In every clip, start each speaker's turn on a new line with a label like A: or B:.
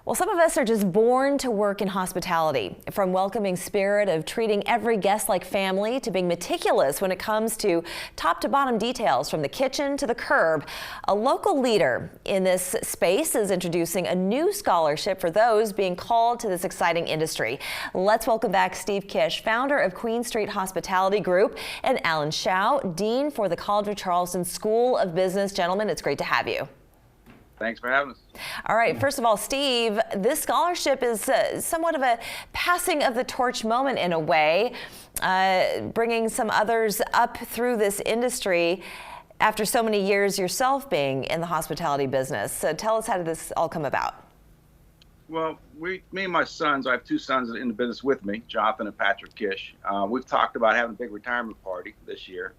A: Well, some of us are just born to work in hospitality, from welcoming spirit of treating every guest like family to being meticulous when it comes to top to bottom details from the kitchen to the curb. A local leader in this space is introducing a new scholarship for those being called to this exciting industry. Let's welcome back Steve Kish, founder of Queen Street Hospitality Group, and Alan Shao, Dean for the College of Charleston School of Business. Gentlemen, it's great to have you.
B: Thanks for having us.
A: All right, first of all, Steve, this scholarship is somewhat of a passing of the torch moment in a way, bringing some others up through this industry after so many years yourself being in the hospitality business. So tell us, how did this all come about?
B: Well, me and my sons, I have two sons in the business with me, Jonathan and Patrick Kish. We've talked about having a big retirement party this year,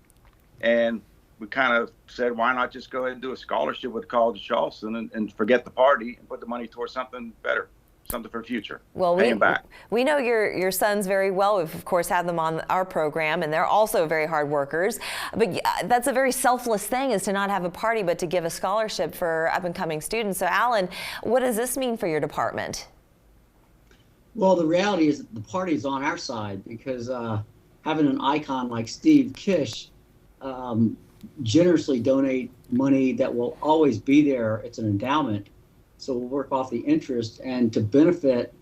B: and we kind of said, why not just go ahead and do a scholarship with the College of Charleston and forget the party and put the money towards something better, something for the future.
A: Well, we know your sons very well. We've, of course, had them on our program, and they're also very hard workers. But that's a very selfless thing, is to not have a party, but to give a scholarship for up-and-coming students. So, Alan, what does this mean for your department?
C: Well, the reality is that the party is on our side, because having an icon like Steve Kish generously donate money that will always be there. It's an endowment, so we'll work off the interest, and to benefit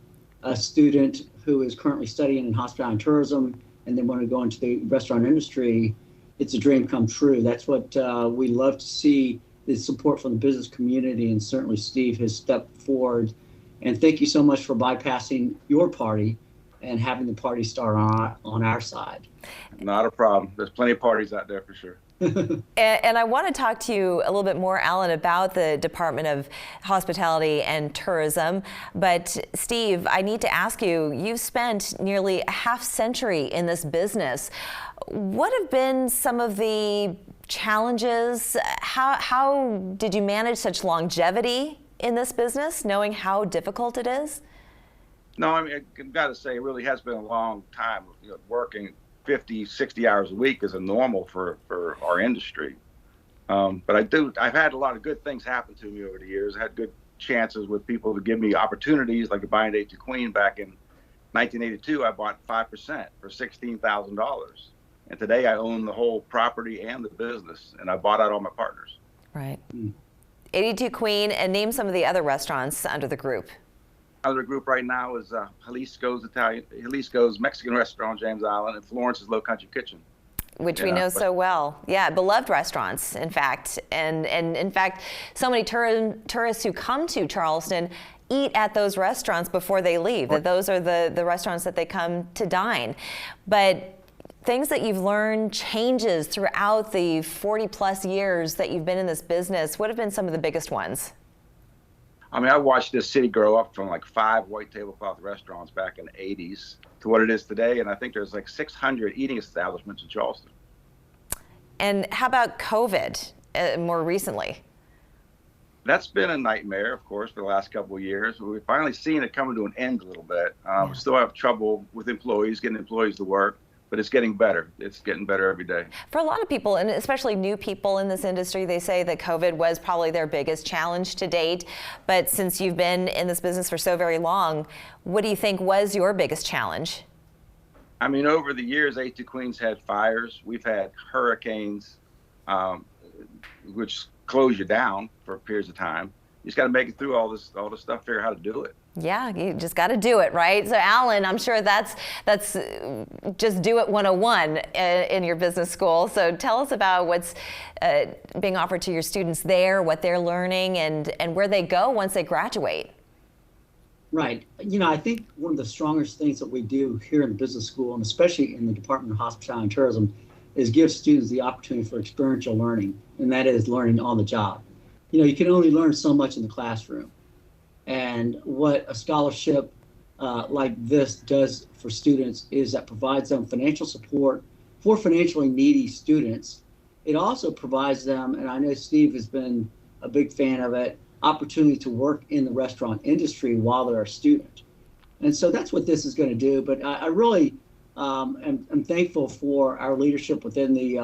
C: a student who is currently studying in hospitality and tourism and then want to go into the restaurant industry, it's a dream come true. That's what we love to see, the support from the business community, and certainly Steve has stepped forward. And thank you so much for bypassing your party and having the party start on our side.
B: Not a problem. There's plenty of parties out there for sure.
A: And I want to talk to you a little bit more, Alan, about the Department of Hospitality and Tourism. But Steve, I need to ask you, you've spent nearly a half century in this business. What have been some of the challenges? How did you manage such longevity in this business, knowing how difficult it is?
B: No, I mean, I've got to say, it really has been a long time, working 50, 60 hours a week is a normal for our industry. But I've had a lot of good things happen to me over the years. I had good chances with people to give me opportunities, like buying A2 Queen back in 1982. I bought 5% for $16,000. And today I own the whole property and the business, and I bought out all my partners.
A: Right. 82 Queen, and name some of the other restaurants under the group.
B: Other group right now is Jalisco's Mexican restaurant, James Island, and Florence's Low Country Kitchen,
A: which we know so well. Yeah, beloved restaurants, in fact. And in fact, so many tourists who come to Charleston eat at those restaurants before they leave. That those are the restaurants that they come to dine. But things that you've learned, changes throughout the 40 plus years that you've been in this business, what have been some of the biggest ones?
B: I mean, I watched this city grow up from like 5 white tablecloth restaurants back in the 80s to what it is today. And I think there's like 600 eating establishments in Charleston. And
A: how about COVID more recently?
B: That's been a nightmare, of course, for the last couple of years. We've finally seen it coming to an end a little bit. We still have trouble with employees, getting employees to work. But it's getting better. It's getting better every day. For
A: a lot of people, and especially new people in this industry, they say that COVID was probably their biggest challenge to date. But since you've been in this business for so very long, what do you think was your biggest challenge?
B: I mean, over the years, A2 Queen's had fires. We've had hurricanes, which close you down for periods of time. You just got to make it through all this stuff, figure out how to do it.
A: Yeah, you just got to do it, right? So, Alan, I'm sure that's just do it 101 in your business school. So tell us about what's being offered to your students there, what they're learning, and where they go once they graduate.
C: Right. I think one of the strongest things that we do here in the business school, and especially in the Department of Hospitality and Tourism, is give students the opportunity for experiential learning, and that is learning on the job. You can only learn so much in the classroom. And what a scholarship like this does for students is that provides them financial support for financially needy students. It also provides them, and I know Steve has been a big fan of it, opportunity to work in the restaurant industry while they're a student. And so that's what this is going to do. But I really am thankful for our leadership within the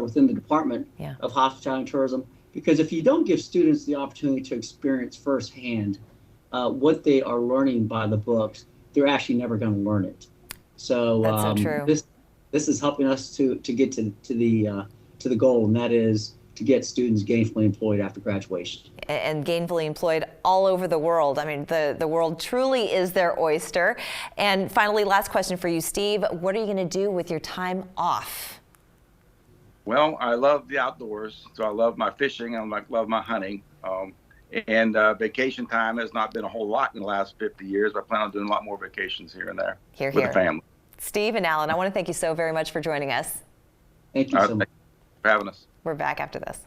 C: within the Department of Hospitality and Tourism, Because if you don't give students the opportunity to experience firsthand what they are learning by the books, they're actually never going to learn it. So,
A: That's so true.
C: This is helping us to get to the goal, and that is to get students gainfully employed after graduation.
A: And gainfully employed all over the world. I mean, the world truly is their oyster. And finally, last question for you, Steve. What are you going to do with your time off?
B: Well, I love the outdoors, so I love my fishing and I love my hunting. And vacation time has not been a whole lot in the last 50 years, but I plan on doing a lot more vacations here and there with the family.
A: Steve and Alan, I want to thank you so very much for joining us.
C: Thank you so much
B: for having us.
A: We're back after this.